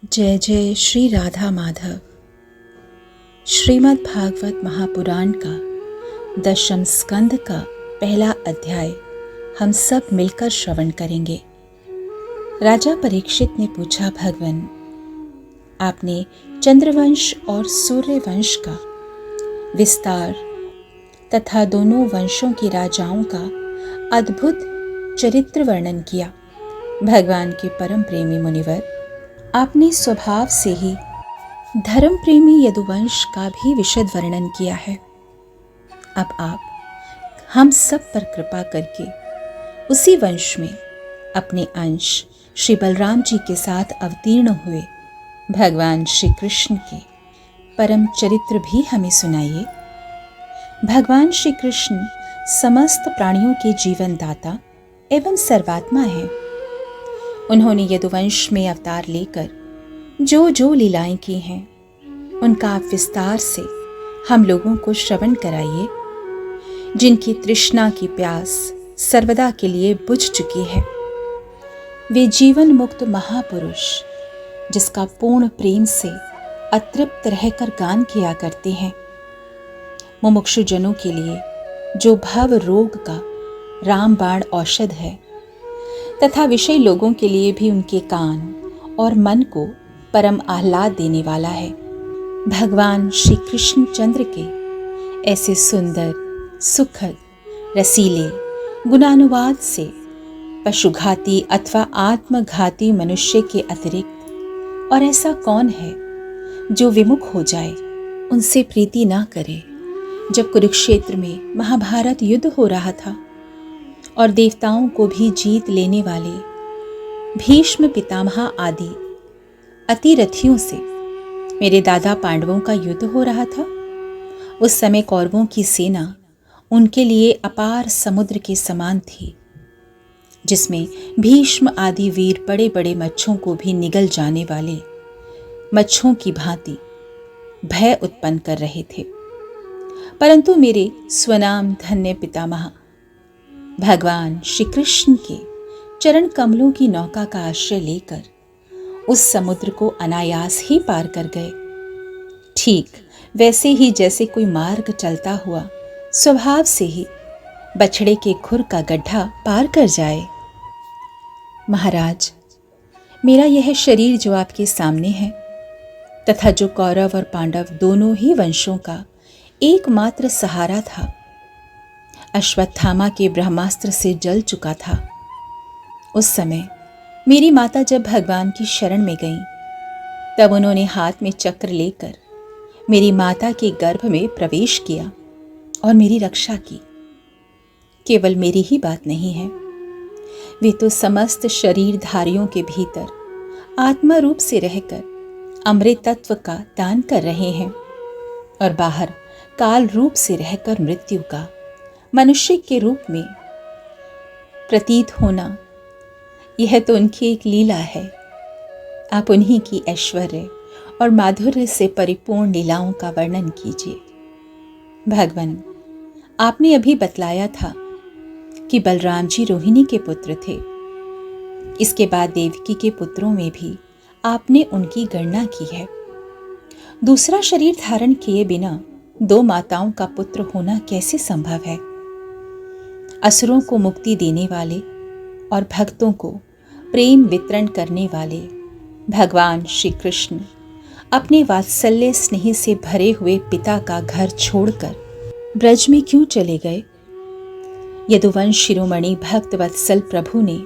जय जय श्री राधा माधव। श्रीमद् भागवत महापुराण का 10वें स्कंद का पहला अध्याय हम सब मिलकर श्रवण करेंगे। राजा परीक्षित ने पूछा, भगवन, आपने चंद्रवंश और सूर्यवंश का विस्तार तथा दोनों वंशों के राजाओं का अद्भुत चरित्र वर्णन किया। भगवान के परम प्रेमी मुनिवर, आपने स्वभाव से ही धर्म प्रेमी यदुवंश का भी विशद वर्णन किया है। अब आप हम सब पर कृपा करके उसी वंश में अपने अंश श्री बलराम जी के साथ अवतीर्ण हुए भगवान श्री कृष्ण के परम चरित्र भी हमें सुनाइए। भगवान श्री कृष्ण समस्त प्राणियों के जीवन दाता एवं सर्वात्मा हैं। उन्होंने यदुवंश में अवतार लेकर जो जो लीलाएं की हैं, उनका आप विस्तार से हम लोगों को श्रवण कराइए, जिनकी तृष्णा की प्यास सर्वदा के लिए बुझ चुकी है। वे जीवन मुक्त महापुरुष, जिसका पूर्ण प्रेम से अतृप्त रहकर गान किया करते हैं। मुमुक्षु जनों के लिए जो भव रोग का रामबाण औषध है, तथा विषय लोगों के लिए भी उनके कान और मन को परम आह्लाद देने वाला है। भगवान श्री कृष्ण चंद्र के ऐसे सुंदर, सुखद, रसीले गुणानुवाद से पशुघाती अथवा आत्मघाती मनुष्य के अतिरिक्त और ऐसा कौन है जो विमुख हो जाए, उनसे प्रीति ना करे। जब कुरुक्षेत्र में महाभारत युद्ध हो रहा था और देवताओं को भी जीत लेने वाले भीष्म पितामह आदि अतिरथियों से मेरे दादा पांडवों का युद्ध हो रहा था, उस समय कौरवों की सेना उनके लिए अपार समुद्र के समान थी, जिसमें भीष्म आदि वीर बड़े बड़े मच्छों को भी निगल जाने वाले मच्छों की भांति भय उत्पन्न कर रहे थे। परंतु मेरे स्वनाम धन्य पितामह भगवान श्री कृष्ण के चरण कमलों की नौका का आश्रय लेकर उस समुद्र को अनायास ही पार कर गए, ठीक वैसे ही जैसे कोई मार्ग चलता हुआ स्वभाव से ही बछड़े के खुर का गड्ढा पार कर जाए। महाराज, मेरा यह शरीर जो आपके सामने है तथा जो कौरव और पांडव दोनों ही वंशों का एकमात्र सहारा था, अश्वत्थामा के ब्रह्मास्त्र से जल चुका था। उस समय मेरी माता जब भगवान की शरण में गईं, तब उन्होंने हाथ में चक्र लेकर मेरी माता के गर्भ में प्रवेश किया और मेरी रक्षा की। केवल मेरी ही बात नहीं है, वे तो समस्त शरीरधारियों के भीतर आत्मा रूप से रहकर अमृत तत्व का दान कर रहे हैं और बाहर काल रूप से रहकर मृत्यु का मनुष्य के रूप में प्रतीत होना, यह तो उनकी एक लीला है। आप उन्हीं की ऐश्वर्य और माधुर्य से परिपूर्ण लीलाओं का वर्णन कीजिए। भगवन, आपने अभी बतलाया था कि बलराम जी रोहिणी के पुत्र थे। इसके बाद देवकी के पुत्रों में भी आपने उनकी गणना की है। दूसरा शरीर धारण किए बिना दो माताओं का पुत्र होना कैसे संभव है? असुरों को मुक्ति देने वाले और भक्तों को प्रेम वितरण करने वाले भगवान श्री कृष्ण अपने वात्सल्य स्नेह से भरे हुए पिता का घर छोड़कर ब्रज में क्यों चले गए? यदुवंश शिरोमणि भक्त वत्सल प्रभु ने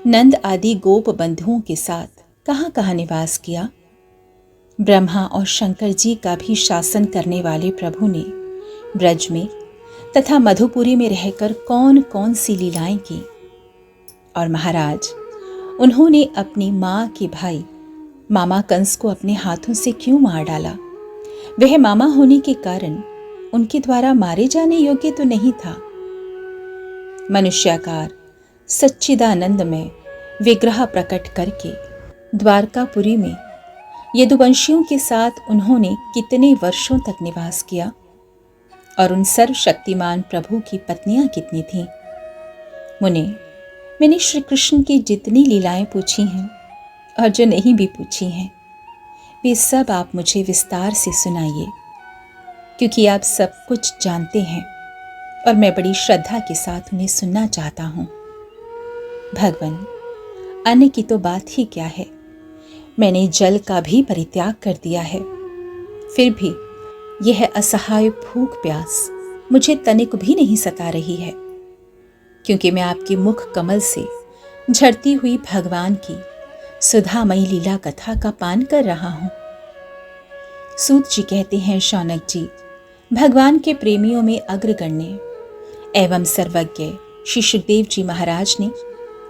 नंद आदि गोप बंधुओं के साथ कहाँ कहाँ निवास किया? ब्रह्मा और शंकर जी का भी शासन करने वाले प्रभु ने ब्रज में तथा मधुपुरी में रहकर कौन कौन सी लीलाएं की? और महाराज, उन्होंने अपनी माँ के भाई मामा कंस को अपने हाथों से क्यों मार डाला? वह मामा होने के कारण उनके द्वारा मारे जाने योग्य तो नहीं था। मनुष्याकार सच्चिदानंद में विग्रह प्रकट करके द्वारकापुरी में यदुवंशियों के साथ उन्होंने कितने वर्षों तक निवास किया और उन सर्वशक्तिमान प्रभु की पत्नियां कितनी थीं? मुने, मैंने श्री कृष्ण की जितनी लीलाएं पूछी हैं और जो नहीं भी पूछी हैं, वे सब आप मुझे विस्तार से सुनाइए, क्योंकि आप सब कुछ जानते हैं और मैं बड़ी श्रद्धा के साथ उन्हें सुनना चाहता हूँ। भगवान, अन्न की तो बात ही क्या है, मैंने जल का भी परित्याग कर दिया है, फिर भी यह असहाय भूख प्यास मुझे तनिक भी नहीं सता रही है, क्योंकि मैं आपके मुख कमल से झरती हुई भगवान की सुधामयी लीला कथा का पान कर रहा हूं। सूत जी कहते हैं, शौनक जी, भगवान के प्रेमियों में अग्रगण्य एवं सर्वज्ञ श्री सुखदेव जी महाराज ने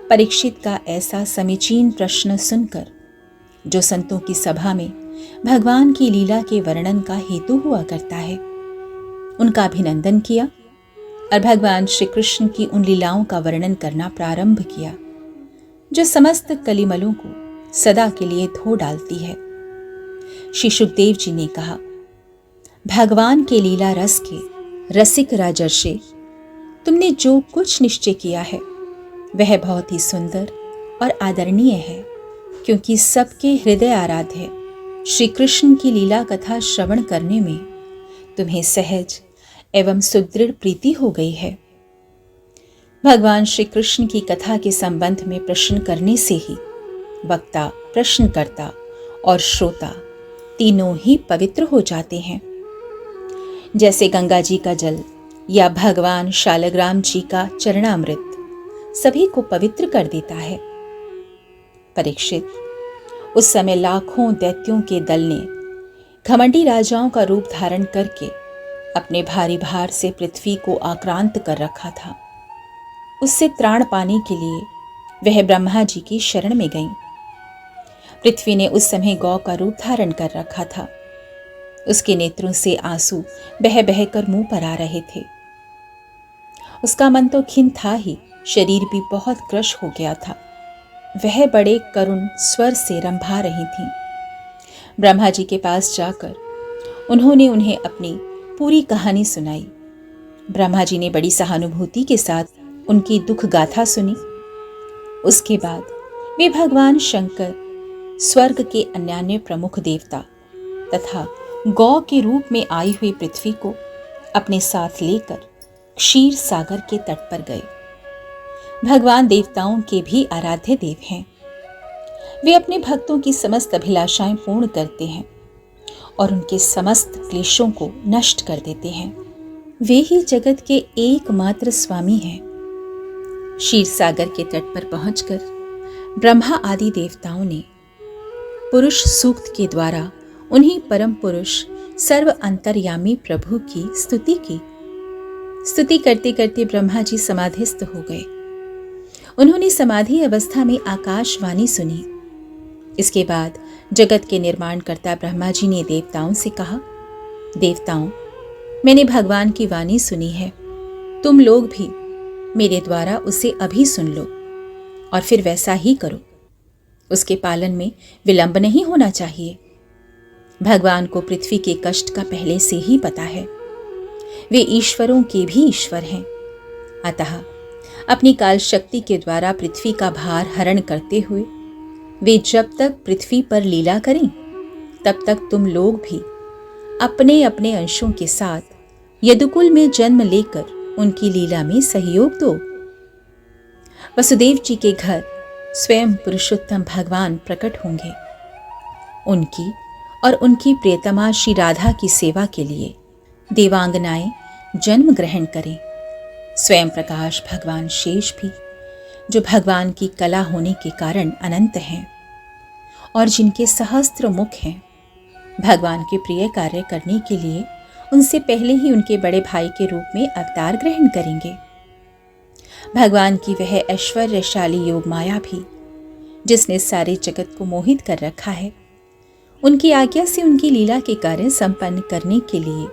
परीक्षित का ऐसा समीचीन प्रश्न सुनकर, जो संतों की सभा में भगवान की लीला के वर्णन का हेतु हुआ करता है, उनका अभिनंदन किया और भगवान श्री कृष्ण की उन लीलाओं का वर्णन करना प्रारंभ किया जो समस्त कलिमलों को सदा के लिए धो डालती है। श्री सुखदेव जी ने कहा, भगवान के लीला रस के रसिक राजर्षि, तुमने जो कुछ निश्चय किया है वह बहुत ही सुंदर और आदरणीय है, क्योंकि सबके हृदय आराध्य श्री कृष्ण की लीला कथा श्रवण करने में तुम्हें सहज एवं सुदृढ़ प्रीति हो गई है। भगवान श्री कृष्ण की कथा के संबंध में प्रश्न करने से ही वक्ता, प्रश्नकर्ता और श्रोता तीनों ही पवित्र हो जाते हैं। जैसे गंगा जी का जल या भगवान शालग्राम जी का चरणामृत सभी को पवित्र कर देता है। परीक्षित, उस समय लाखों दैत्यों के दल ने घमंडी राजाओं का रूप धारण करके अपने भारी भार से पृथ्वी को आक्रांत कर रखा था। उससे त्राण पाने के लिए वह ब्रह्मा जी की शरण में गईं। पृथ्वी ने उस समय गौ का रूप धारण कर रखा था। उसके नेत्रों से आंसू बह बह कर मुंह पर आ रहे थे। उसका मन तो खिन्न था ही, शरीर भी बहुत क्रश हो गया था। वह बड़े करुण स्वर से रंभा रही थीं। ब्रह्मा जी के पास जाकर उन्होंने उन्हें अपनी पूरी कहानी सुनाई। ब्रह्मा जी ने बड़ी सहानुभूति के साथ उनकी दुख गाथा सुनी। उसके बाद वे भगवान शंकर, स्वर्ग के अन्यान्य प्रमुख देवता तथा गौ के रूप में आई हुई पृथ्वी को अपने साथ लेकर क्षीर सागर के तट पर गए। भगवान देवताओं के भी आराध्य देव हैं। वे अपने भक्तों की समस्त अभिलाषाएं पूर्ण करते हैं और उनके समस्त क्लेशों को नष्ट कर देते हैं। वे ही जगत के एकमात्र स्वामी हैं। क्षीर सागर के तट पर पहुंचकर ब्रह्मा आदि देवताओं ने पुरुष सूक्त के द्वारा उन्हीं परम पुरुष सर्व अंतर्यामी प्रभु की स्तुति की। स्तुति करते करते ब्रह्मा जी समाधिस्थ हो गए। उन्होंने समाधि अवस्था में आकाशवाणी सुनी। इसके बाद जगत के निर्माणकर्ता ब्रह्मा जी ने देवताओं से कहा, देवताओं, मैंने भगवान की वाणी सुनी है। तुम लोग भी मेरे द्वारा उसे अभी सुन लो और फिर वैसा ही करो। उसके पालन में विलंब नहीं होना चाहिए। भगवान को पृथ्वी के कष्ट का पहले से ही पता है। वे ईश्वरों के भी ईश्वर हैं। अतः अपनी काल शक्ति के द्वारा पृथ्वी का भार हरण करते हुए वे जब तक पृथ्वी पर लीला करें, तब तक तुम लोग भी अपने अपने अंशों के साथ यदुकुल में जन्म लेकर उनकी लीला में सहयोग दो। वसुदेव जी के घर स्वयं पुरुषोत्तम भगवान प्रकट होंगे। उनकी और उनकी प्रियतमा श्री राधा की सेवा के लिए देवांगनाएं जन्म ग्रहण करें। स्वयं प्रकाश भगवान शेष भी, जो भगवान की कला होने के कारण अनंत हैं और जिनके सहस्त्र मुख हैं, भगवान के प्रिय कार्य करने के लिए उनसे पहले ही उनके बड़े भाई के रूप में अवतार ग्रहण करेंगे। भगवान की वह ऐश्वर्यशाली योग माया भी, जिसने सारे जगत को मोहित कर रखा है, उनकी आज्ञा से उनकी लीला के कार्य संपन्न करने के लिए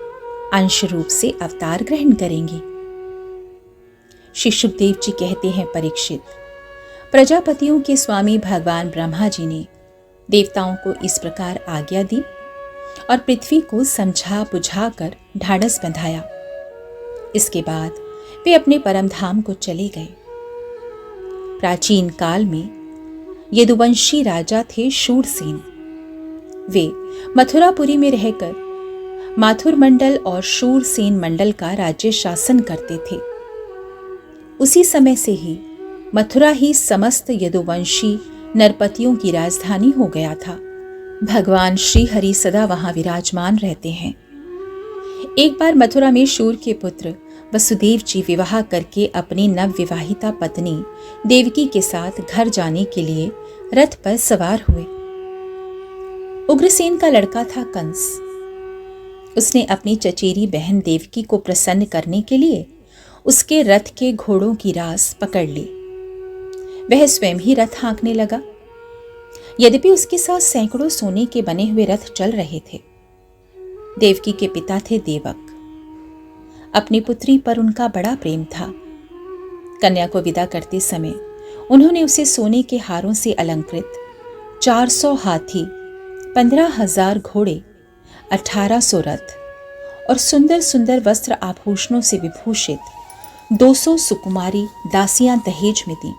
अंश रूप से अवतार ग्रहण करेंगी। श्री सुखदेव जी कहते हैं, परीक्षित, प्रजापतियों के स्वामी भगवान ब्रह्मा जी ने देवताओं को इस प्रकार आज्ञा दी और पृथ्वी को समझा बुझा कर ढाढ़स बंधाया। इसके बाद वे अपने परम धाम को चले गए। प्राचीन काल में यदुवंशी राजा थे शूरसेन। वे मथुरापुरी में रहकर माथुर मंडल और शूरसेन मंडल का राज्य शासन करते थे। उसी समय से ही मथुरा ही समस्त यदुवंशी नरपतियों की राजधानी हो गया था। भगवान श्री हरि सदा वहां विराजमान रहते हैं। एक बार मथुरा में शूर के पुत्र वसुदेव जी विवाह करके अपनी नवविवाहिता पत्नी देवकी के साथ घर जाने के लिए रथ पर सवार हुए। उग्रसेन का लड़का था कंस। उसने अपनी चचेरी बहन देवकी को प्रसन्न करने के लिए उसके रथ के घोड़ों की रास पकड़ ली। वह स्वयं ही रथ हाँकने लगा। यद्यपि उसके साथ सैकड़ों सोने के बने हुए रथ चल रहे थे। देवकी के पिता थे देवक। अपनी पुत्री पर उनका बड़ा प्रेम था। कन्या को विदा करते समय उन्होंने उसे सोने के हारों से अलंकृत 400 हाथी, 15,000 घोड़े, 1800 रथ और सुंदर सुंदर वस्त्र आभूषणों से विभूषित 200 सुकुमारी दासियां दहेज में दी।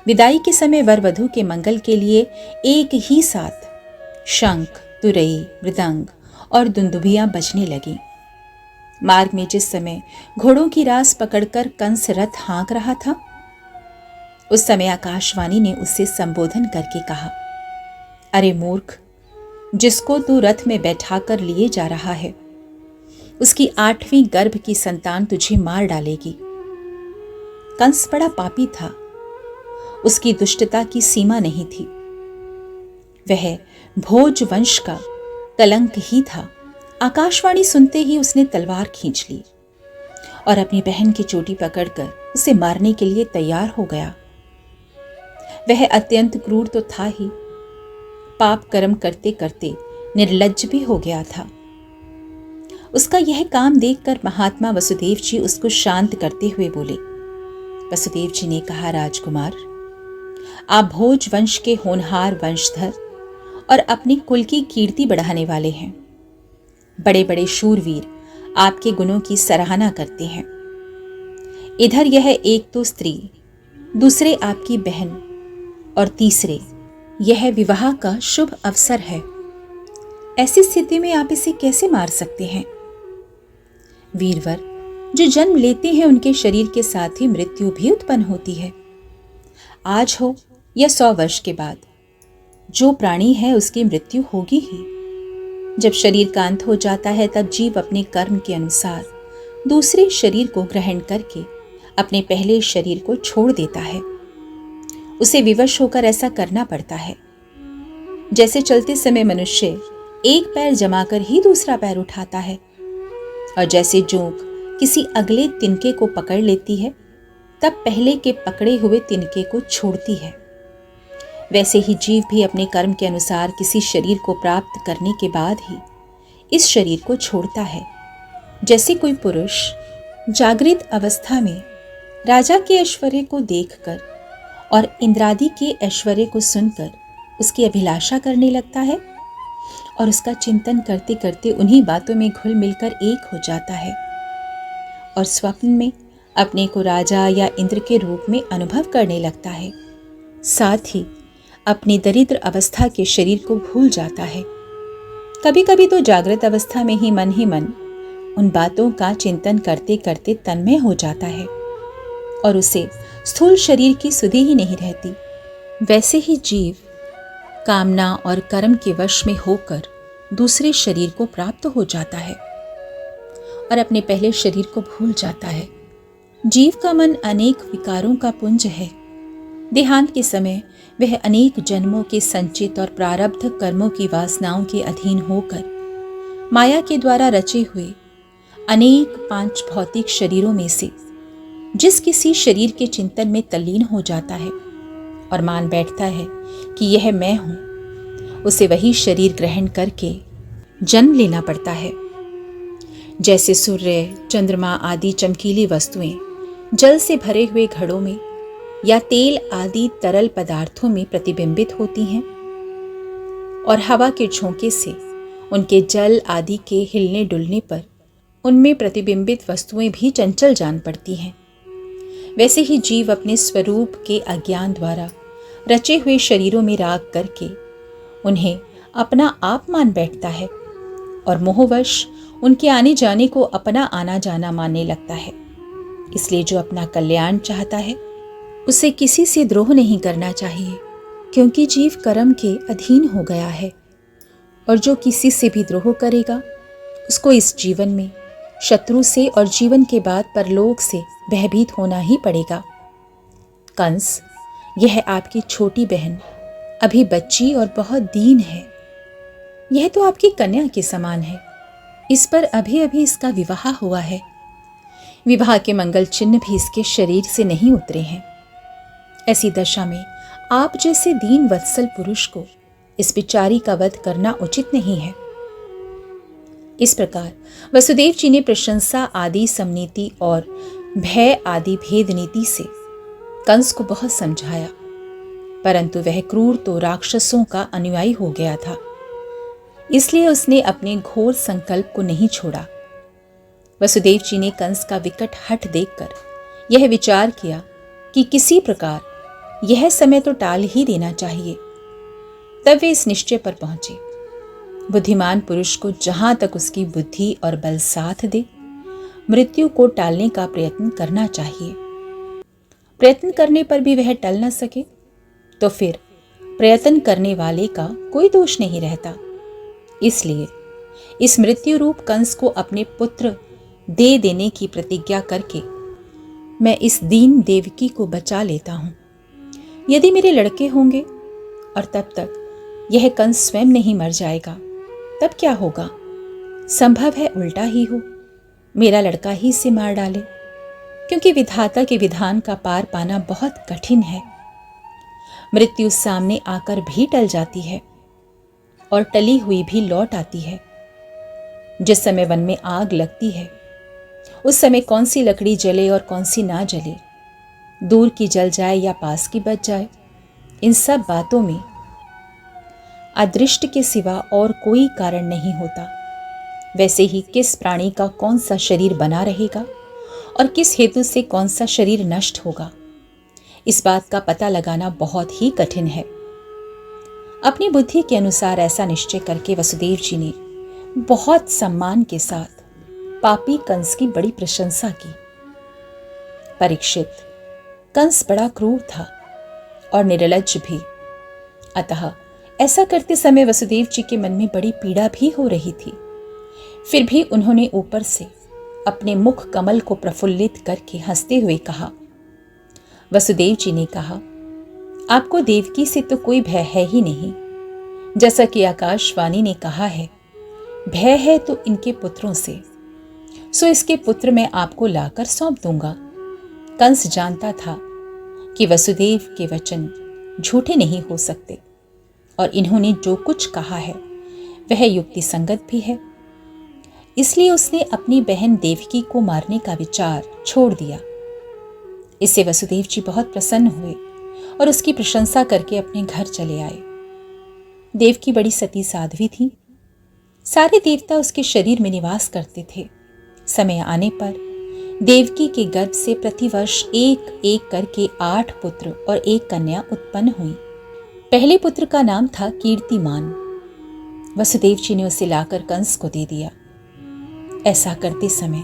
विदाई के समय वर वधू के मंगल के लिए एक ही साथ शंख, तुरई, मृदंग और दुंदुभियां बजने लगी। मार्ग में जिस समय घोड़ों की रास पकड़कर कंस रथ हाँक रहा था, उस समय आकाशवाणी ने उससे संबोधन करके कहा, अरे मूर्ख, जिसको तू रथ में बैठाकर लिए जा रहा है, उसकी 8वीं गर्भ की संतान तुझे मार डालेगी। कंस बड़ा पापी था। उसकी दुष्टता की सीमा नहीं थी। वह भोज वंश का कलंक ही था। आकाशवाणी सुनते ही उसने तलवार खींच ली और अपनी बहन की चोटी पकड़कर उसे मारने के लिए तैयार हो गया। वह अत्यंत क्रूर तो था ही, पाप कर्म करते करते निर्लज्ज भी हो गया था। उसका यह काम देखकर महात्मा वसुदेव जी उसको शांत करते हुए बोले। वसुदेव जी ने कहा, राजकुमार, आप भोज वंश के होनहार वंशधर और अपनी कुल की कीर्ति बढ़ाने वाले हैं। बड़े बड़े शूरवीर आपके गुणों की सराहना करते हैं। इधर यह एक तो स्त्री, दूसरे आपकी बहन और तीसरे यह विवाह का शुभ अवसर है। ऐसी स्थिति में आप इसे कैसे मार सकते हैं? वीरवर जो जन्म लेते हैं उनके शरीर के साथ ही मृत्यु भी उत्पन्न होती है। आज हो या 100 वर्ष के बाद, जो प्राणी है उसकी मृत्यु होगी ही। जब शरीर का अंत हो जाता है तब जीव अपने कर्म के अनुसार दूसरे शरीर को ग्रहण करके अपने पहले शरीर को छोड़ देता है। उसे विवश होकर ऐसा करना पड़ता है। जैसे चलते समय मनुष्य एक पैर जमाकर ही दूसरा पैर उठाता है और जैसे जोंक किसी अगले तिनके को पकड़ लेती है तब पहले के पकड़े हुए तिनके को छोड़ती है, वैसे ही जीव भी अपने कर्म के अनुसार किसी शरीर को प्राप्त करने के बाद ही इस शरीर को छोड़ता है। जैसे कोई पुरुष जागृत अवस्था में राजा के ऐश्वर्य को देखकर और इंद्रादि के ऐश्वर्य को सुनकर उसकी अभिलाषा करने लगता है और उसका चिंतन करते करते उन्हीं बातों में घुल मिलकर एक हो जाता है और स्वप्न में अपने को राजा या इंद्र के रूप में अनुभव करने लगता है, साथ ही अपनी दरिद्र अवस्था के शरीर को भूल जाता है। कभी कभी तो जागृत अवस्था में ही मन उन बातों का चिंतन करते करते तन्मय हो जाता है और उसे स्थूल शरीर की सुधि ही नहीं रहती। वैसे ही जीव कामना और कर्म के वश में होकर दूसरे शरीर को प्राप्त हो जाता है और अपने पहले शरीर को भूल जाता है। जीव का मन अनेक विकारों का पुंज है। देहांत के समय वह अनेक जन्मों के संचित और प्रारब्ध कर्मों की वासनाओं के अधीन होकर माया के द्वारा रचे हुए अनेक 5 भौतिक शरीरों में से जिस किसी शरीर के चिंतन में तल्लीन हो जाता है और मान बैठता है कि यह मैं हूं, उसे वही शरीर ग्रहण करके जन्म लेना पड़ता है। जैसे सूर्य, चंद्रमा आदि चमकीली वस्तुएं जल से भरे हुए घड़ों में या तेल आदि तरल पदार्थों में प्रतिबिंबित होती हैं और हवा के झोंके से उनके जल आदि के हिलने डुलने पर उनमें प्रतिबिंबित वस्तुएं भी चंचल जान पड़ती हैं, वैसे ही जीव अपने स्वरूप के अज्ञान द्वारा रचे हुए शरीरों में राग करके उन्हें अपना आप मान बैठता है और मोहवश उनके आने जाने को अपना आना जाना मानने लगता है। इसलिए जो अपना कल्याण चाहता है उसे किसी से द्रोह नहीं करना चाहिए, क्योंकि जीव कर्म के अधीन हो गया है, और जो किसी से भी द्रोह करेगा उसको इस जीवन में शत्रु से और जीवन के बाद परलोक से भयभीत होना ही पड़ेगा। कंस, यह आपकी छोटी बहन अभी बच्ची और बहुत दीन है। यह तो आपकी कन्या के समान है। इस पर अभी अभी इसका विवाह हुआ है। विवाह के मंगल चिन्ह भी इसके शरीर से नहीं उतरे हैं। ऐसी दशा में आप जैसे दीन वत्सल पुरुष को इस बिचारी का वध करना उचित नहीं है। इस प्रकार वसुदेव जी ने प्रशंसा आदि समनीति और भय आदि भेद नीति से कंस को बहुत समझाया, परंतु वह क्रूर तो राक्षसों का अनुयायी हो गया था। इसलिए उसने अपने घोर संकल्प को नहीं छोड़ा। वसुदेव जी ने कंस का विकट हठ देखकर यह विचार किया कि किसी प्रकार यह समय तो टाल ही देना चाहिए। तब वे इस निश्चय पर पहुंचे, बुद्धिमान पुरुष को जहां तक उसकी बुद्धि और बल साथ दे मृत्यु को टालने का प्रयत्न करना चाहिए। प्रयत्न करने पर भी वह टल न सके तो फिर प्रयत्न करने वाले का कोई दोष नहीं रहता। इसलिए इस मृत्यु रूप कंस को अपने पुत्र दे देने की प्रतिज्ञा करके मैं इस दीन देवकी को बचा लेता हूं। यदि मेरे लड़के होंगे और तब तक यह कंस स्वयं नहीं मर जाएगा, तब क्या होगा? संभव है उल्टा ही हो, मेरा लड़का ही इसे मार डाले, क्योंकि विधाता के विधान का पार पाना बहुत कठिन है। मृत्यु सामने आकर भी टल जाती है और टली हुई भी लौट आती है। जिस समय वन में आग लगती है उस समय कौन सी लकड़ी जले और कौन सी ना जले, दूर की जल जाए या पास की बच जाए, इन सब बातों में अदृष्ट के सिवा और कोई कारण नहीं होता। वैसे ही किस प्राणी का कौन सा शरीर बना रहेगा और किस हेतु से कौन सा शरीर नष्ट होगा, इस बात का पता लगाना बहुत ही कठिन है। अपनी बुद्धि के अनुसार ऐसा निश्चय करके वसुदेव जी ने बहुत सम्मान के साथ पापी कंस की बड़ी प्रशंसा की। परीक्षित, कंस बड़ा क्रूर था और निर्लज्ज भी, अतः ऐसा करते समय वसुदेव जी के मन में बड़ी पीड़ा भी हो रही थी। फिर भी उन्होंने ऊपर से अपने मुख कमल को प्रफुल्लित करके हंसते हुए कहा। वसुदेव जी ने कहा, आपको देवकी से तो कोई भय है ही नहीं। जैसा कि आकाशवाणी ने कहा है, भय है तो इनके पुत्रों से, सो इसके पुत्र मैं आपको लाकर सौंप दूंगा। कंस जानता था कि वसुदेव के वचन झूठे नहीं हो सकते और इन्होंने जो कुछ कहा है वह युक्ति संगत भी है। इसलिए उसने अपनी बहन देवकी को मारने का विचार छोड़ दिया। इससे वसुदेव जी बहुत प्रसन्न हुए और उसकी प्रशंसा करके अपने घर चले आए। देवकी बड़ी सती साध्वी थी। सारे देवता उसके शरीर में निवास करते थे। समय आने पर देवकी के गर्भ से प्रतिवर्ष एक एक करके 8 पुत्र और 1 कन्या उत्पन्न हुई। पहले पुत्र का नाम था कीर्तिमान। वसुदेव जी ने उसे लाकर कंस को दे दिया। ऐसा करते समय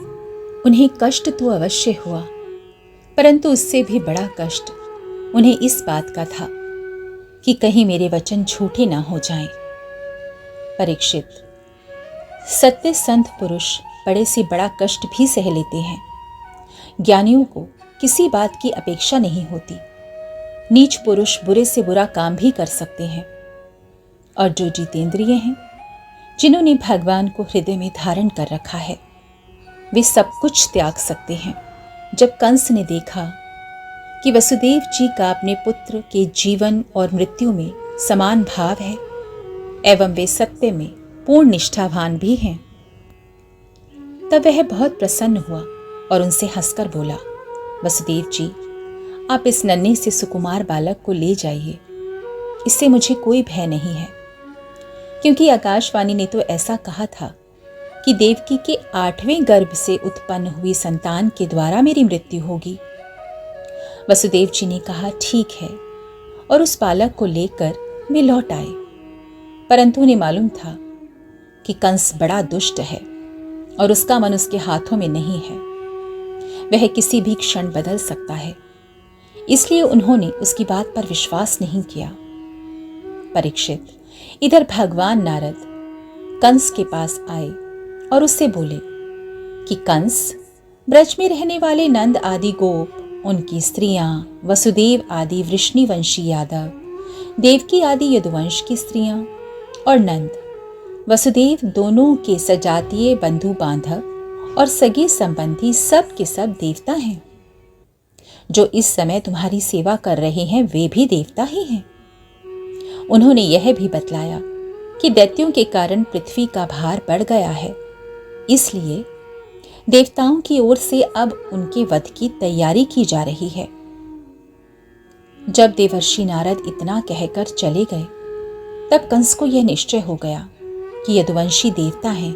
उन्हें कष्ट तो अवश्य हुआ, परंतु उससे भी बड़ा कष्ट उन्हें इस बात का था कि कहीं मेरे वचन झूठे ना हो जाएं। परीक्षित, सत्य संत पुरुष बड़े से बड़ा कष्ट भी सह लेते हैं। ज्ञानियों को किसी बात की अपेक्षा नहीं होती। नीच पुरुष बुरे से बुरा काम भी कर सकते हैं, और जो जितेंद्रिय हैं, जिन्होंने भगवान को हृदय में धारण कर रखा है, वे सब कुछ त्याग सकते हैं। जब कंस ने देखा कि वसुदेव जी का अपने पुत्र के जीवन और मृत्यु में समान भाव है एवं वे सत्य में पूर्ण निष्ठावान भी हैं, तब वह बहुत प्रसन्न हुआ और उनसे हंसकर बोला, वसुदेव जी, आप इस नन्हे से सुकुमार बालक को ले जाइए। इससे मुझे कोई भय नहीं है, क्योंकि आकाशवाणी ने तो ऐसा कहा था कि देवकी के 8वें गर्भ से उत्पन्न हुई संतान के द्वारा मेरी मृत्यु होगी। वसुदेव जी ने कहा, ठीक है, और उस बालक को लेकर वे लौट आए। परंतु उन्हें मालूम था कि कंस बड़ा दुष्ट है और उसका मन उसके हाथों में नहीं है। वह किसी भी क्षण बदल सकता है, इसलिए उन्होंने उसकी बात पर विश्वास नहीं किया। परीक्षित, इधर भगवान नारद कंस के पास आए और उससे बोले कि कंस, ब्रज में रहने वाले नंद आदि गोप, उनकी स्त्रियां, वसुदेव आदि वृष्णिवंशी यादव, देवकी आदि यदुवंश की स्त्रियां और नंद वसुदेव दोनों के सजातीय बंधु बांधव और सगे संबंधी सब के सब देवता हैं। जो इस समय तुम्हारी सेवा कर रहे हैं वे भी देवता ही हैं। उन्होंने यह भी बतलाया कि दैत्यों के कारण पृथ्वी का भार बढ़ गया है, इसलिए देवताओं की ओर से अब उनके वध की तैयारी की जा रही है। जब देवर्षि नारद इतना कहकर चले गए, तब कंस को यह निश्चय हो गया कि यदुवंशी देवता हैं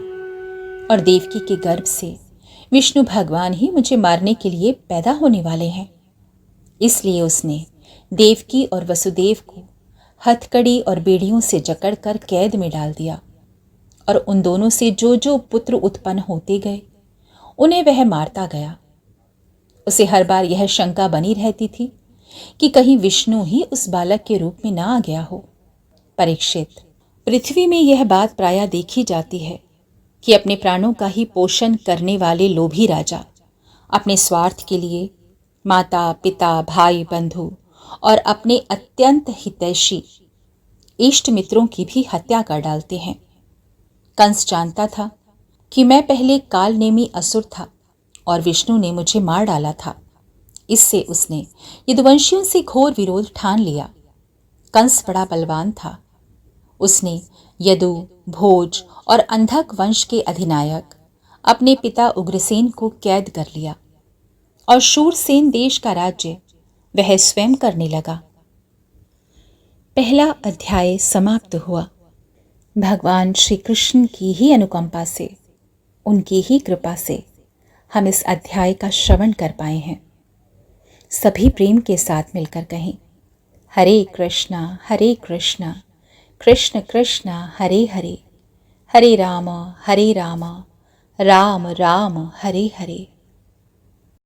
और देवकी के गर्भ से विष्णु भगवान ही मुझे मारने के लिए पैदा होने वाले हैं। इसलिए उसने देवकी और वसुदेव को हथकड़ी और बेड़ियों से जकड़कर कैद में डाल दिया और उन दोनों से जो जो पुत्र उत्पन्न होते गए उन्हें वह मारता गया। उसे हर बार यह शंका बनी रहती थी कि कहीं विष्णु ही उस बालक के रूप में ना आ गया हो। परीक्षित, पृथ्वी में यह बात प्रायः देखी जाती है कि अपने प्राणों का ही पोषण करने वाले लोभी राजा अपने स्वार्थ के लिए माता, पिता, भाई, बंधु और अपने अत्यंत हितैषी इष्ट मित्रों की भी हत्या कर डालते हैं। कंस जानता था कि मैं पहले कालनेमी असुर था और विष्णु ने मुझे मार डाला था। इससे उसने यदुवंशियों से घोर विरोध ठान लिया। कंस बड़ा बलवान था। उसने यदु, भोज और अंधक वंश के अधिनायक अपने पिता उग्रसेन को कैद कर लिया और शूरसेन देश का राज्य वह स्वयं करने लगा। पहला अध्याय समाप्त हुआ। भगवान श्री कृष्ण की ही अनुकंपा से, उनकी ही कृपा से हम इस अध्याय का श्रवण कर पाए हैं। सभी प्रेम के साथ मिलकर कहें, हरे कृष्णा कृष्ण कृष्ण हरे हरे, हरे राम राम राम हरे हरे।